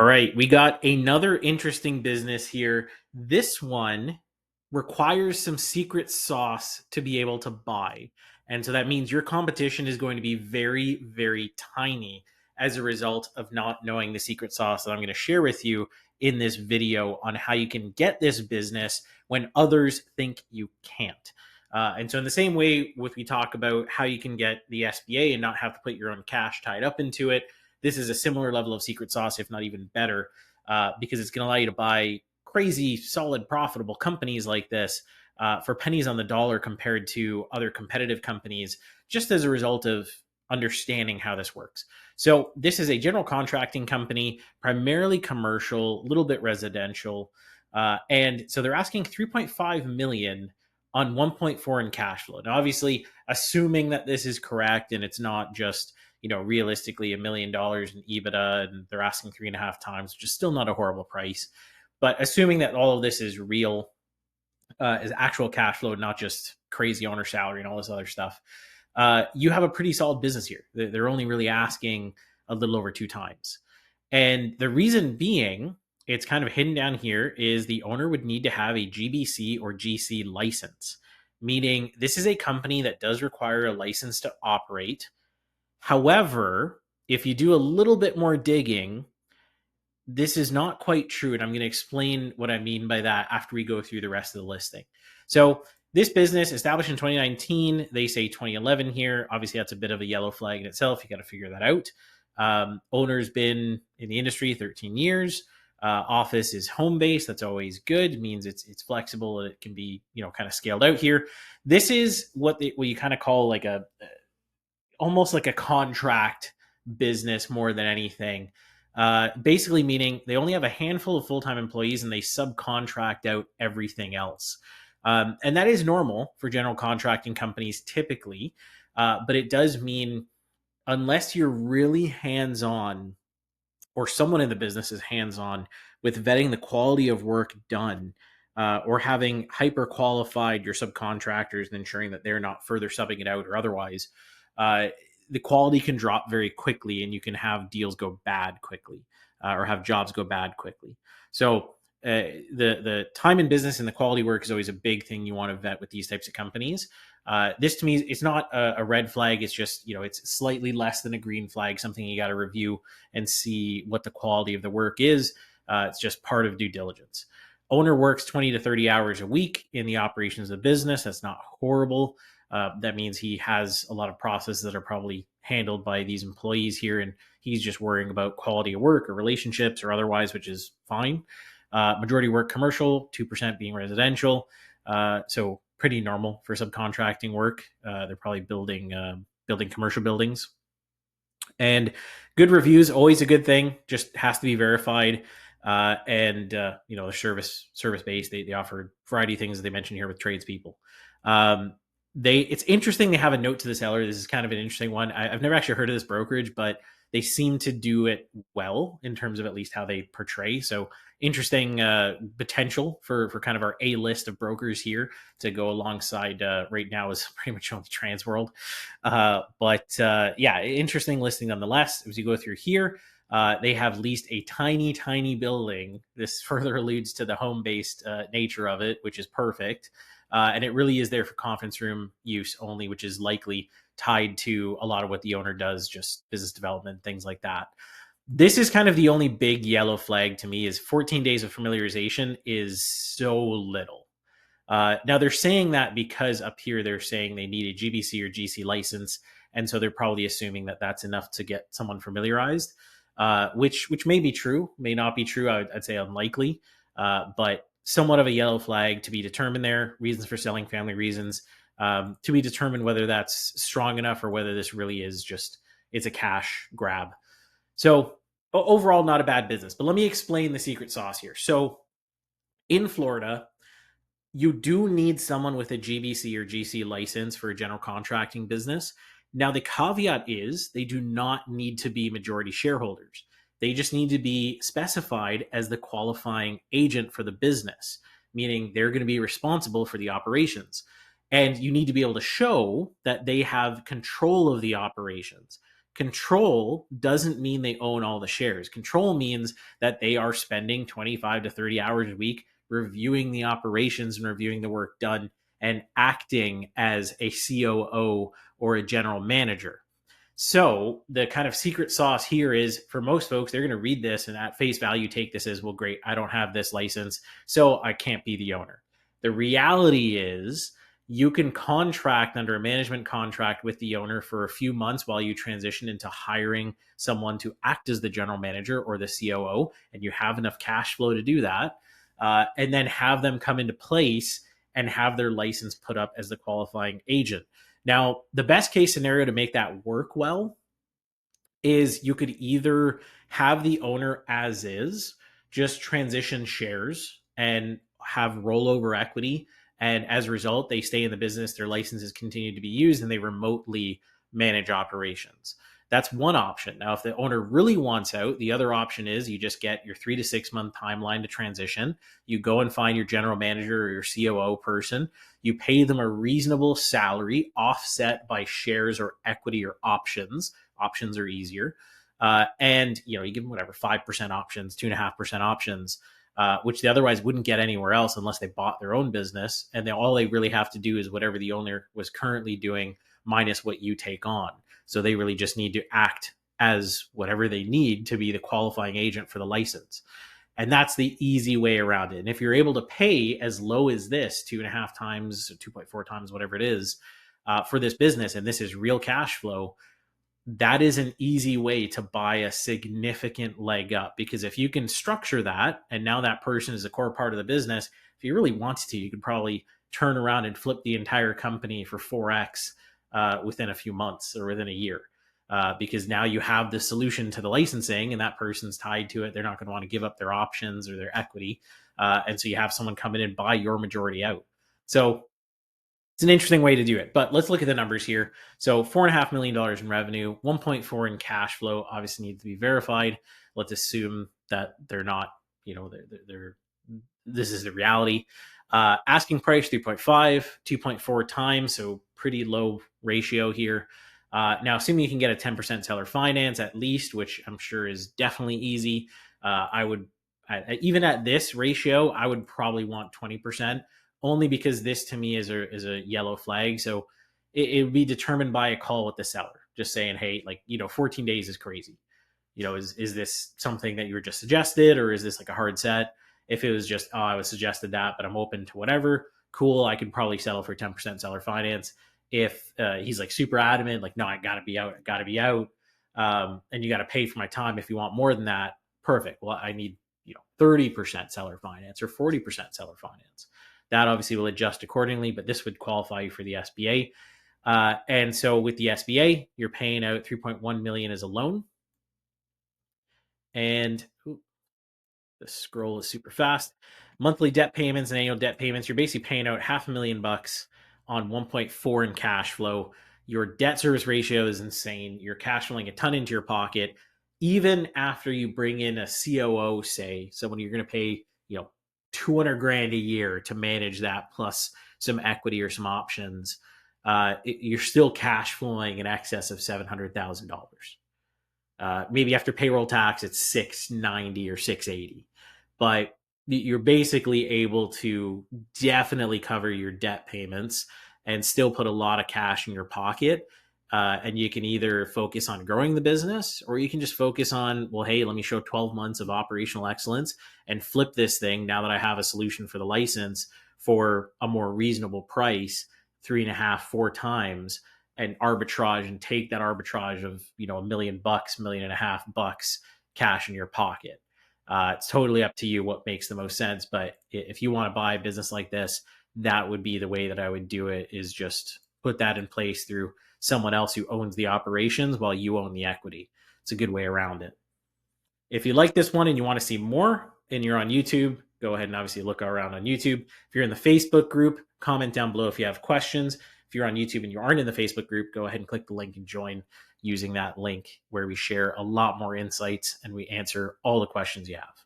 All right, we got another interesting business here. This one requires some secret sauce to be able to buy. And so that means your competition is going to be very, very tiny as a result of not knowing the secret sauce that I'm going to share with you in this video on how you can get this business when others think you can't. And so, in the same way, with we talk about how you can get the SBA and not have to put your own cash tied up into it, this is a similar level of secret sauce, if not even better, because it's going to allow you to buy crazy, solid, profitable companies like this for pennies on the dollar compared to other competitive companies, just as a result of understanding how this works. So, this is a general contracting company, primarily commercial, a little bit residential. And so they're asking 3.5 million on 1.4 in cash flow. Now, obviously, assuming that this is correct and it's not just realistically $1 million in EBITDA, and they're asking 3.5 times, which is still not a horrible price. But assuming that all of this is real, is actual cash flow, not just crazy owner salary and all this other stuff, you have a pretty solid business here. They're only really asking a little over 2 times. And the reason being, it's kind of hidden down here, is the owner would need to have a GBC or GC license, meaning this is a company that does require a license to operate. However, if you do a little bit more digging, this is not quite true. And I'm going to explain what I mean by that after we go through the rest of the listing. So, this business established in 2019, they say 2011 here. Obviously, that's a bit of a yellow flag in itself. You got to figure that out. Owner's been in the industry 13 years. Office is home based. That's always good. It means it's flexible and it can be kind of scaled out here. This is what you kind of call like almost like a contract business more than anything. Basically meaning they only have a handful of full-time employees and they subcontract out everything else. And that is normal for general contracting companies typically, but it does mean unless you're really hands-on or someone in the business is hands-on with vetting the quality of work done, or having hyper qualified your subcontractors and ensuring that they're not further subbing it out or otherwise, the quality can drop very quickly and you can have deals go bad quickly, or have jobs go bad quickly. So the time in business and the quality work is always a big thing you want to vet with these types of companies. This to me, it's not a red flag. It's just, it's slightly less than a green flag, something you got to review and see what the quality of the work is. It's just part of due diligence. Owner works 20 to 30 hours a week in the operations of the business. That's not horrible. That means he has a lot of processes that are probably handled by these employees here, and he's just worrying about quality of work or relationships or otherwise, which is fine. Majority work commercial, 2% being residential. So pretty normal for subcontracting work. They're probably building commercial buildings. And good reviews, always a good thing, just has to be verified. And the service based, they offer a variety of things they mentioned here with tradespeople. It's interesting they have a note to the seller. This is kind of an interesting one. I've never actually heard of this brokerage, but they seem to do it well in terms of at least how they portray. So interesting potential for kind of our A list of brokers here to go alongside. Right now is pretty much only Transworld. But interesting listing nonetheless. As you go through here, they have leased a tiny, tiny building. This further alludes to the home-based nature of it, which is perfect. And it really is there for conference room use only, which is likely tied to a lot of what the owner does, just business development, things like that. This is kind of the only big yellow flag to me, is 14 days of familiarization is so little. Now they're saying that because up here they're saying they need a GBC or GC license, and so they're probably assuming that that's enough to get someone familiarized, which may be true, may not be true. I'd say unlikely, but somewhat of a yellow flag to be determined there. Reasons for selling, family reasons, to be determined whether that's strong enough or whether this really is just, it's a cash grab. So overall, not a bad business, but let me explain the secret sauce here. So in Florida, you do need someone with a GBC or GC license for a general contracting business. Now, the caveat is they do not need to be majority shareholders. They just need to be specified as the qualifying agent for the business, meaning they're going to be responsible for the operations. And you need to be able to show that they have control of the operations, Control doesn't mean they own all the shares. Control means that they are spending 25 to 30 hours a week reviewing the operations and reviewing the work done and acting as a COO or a general manager. So the kind of secret sauce here is, for most folks, they're going to read this and at face value take this as, well, great, I don't have this license, so I can't be the owner. The reality is you can contract under a management contract with the owner for a few months while you transition into hiring someone to act as the general manager or the COO, and you have enough cash flow to do that, and then have them come into place and have their license put up as the qualifying agent. Now, the best case scenario to make that work well is you could either have the owner as is, just transition shares and have rollover equity. And as a result, they stay in the business, their licenses continue to be used, and they remotely manage operations. That's one option. Now, if the owner really wants out, the other option is you just get your 3 to 6 month timeline to transition. You go and find your general manager or your COO person. You pay them a reasonable salary offset by shares or equity or options. Options are easier. And you give them whatever, 5% options, 2.5% options, which they otherwise wouldn't get anywhere else unless they bought their own business. And then all they really have to do is whatever the owner was currently doing minus what you take on. So they really just need to act as whatever they need to be the qualifying agent for the license. And that's the easy way around it. And if you're able to pay as low as this, 2.5 times, 2.4 times, whatever it is, for this business, and this is real cash flow, that is an easy way to buy a significant leg up. Because if you can structure that, and now that person is a core part of the business, if you really wanted to, you could probably turn around and flip the entire company for 4x within a few months or within a year. Because now you have the solution to the licensing and that person's tied to it. They're not going to want to give up their options or their equity. And so you have someone come in and buy your majority out. So it's an interesting way to do it. But let's look at the numbers here. So $4.5 million in revenue, 1.4 in cash flow, obviously needs to be verified. Let's assume that they're not, they're this is the reality. Asking price 3.5, 2.4 times, so pretty low ratio here. Now, assuming you can get a 10% seller finance at least, which I'm sure is definitely easy, I would, even at this ratio, I would probably want 20%, only because this to me is a yellow flag. So it would be determined by a call with the seller, just saying, hey, 14 days is crazy. Is this something that you were just suggested, or is this like a hard set? If it was just, oh, I was suggested that, but I'm open to whatever, cool, I could probably settle for 10% seller finance. If he's like super adamant, like, no, I got to be out, and you got to pay for my time if you want more than that, perfect. Well, I need 30% seller finance or 40% seller finance. That obviously will adjust accordingly, but this would qualify you for the SBA. And so with the SBA, you're paying out $3.1 million as a loan. And the scroll is super fast. Monthly debt payments and annual debt payments, you're basically paying out $500,000 on 1.4 in cash flow. Your debt service ratio is insane. You're cash flowing a ton into your pocket. Even after you bring in a COO, say, someone you're going to pay, $200,000 a year to manage that, plus some equity or some options, you're still cash flowing in excess of $700,000. Maybe after payroll tax, it's 690 or 680, but you're basically able to definitely cover your debt payments and still put a lot of cash in your pocket. And you can either focus on growing the business, or you can just focus on, well, hey, let me show 12 months of operational excellence and flip this thing now that I have a solution for the license for a more reasonable price, 3.5, 4 times, and arbitrage and take that arbitrage of, $1 million, $1.5 million cash in your pocket. It's totally up to you what makes the most sense. But if you want to buy a business like this, that would be the way that I would do it, is just put that in place through someone else who owns the operations while you own the equity. It's a good way around it. If you like this one and you want to see more and you're on YouTube, go ahead and obviously look around on YouTube. If you're in the Facebook group, comment down below if you have questions. If you're on YouTube and you aren't in the Facebook group, go ahead and click the link and join using that link, where we share a lot more insights and we answer all the questions you have.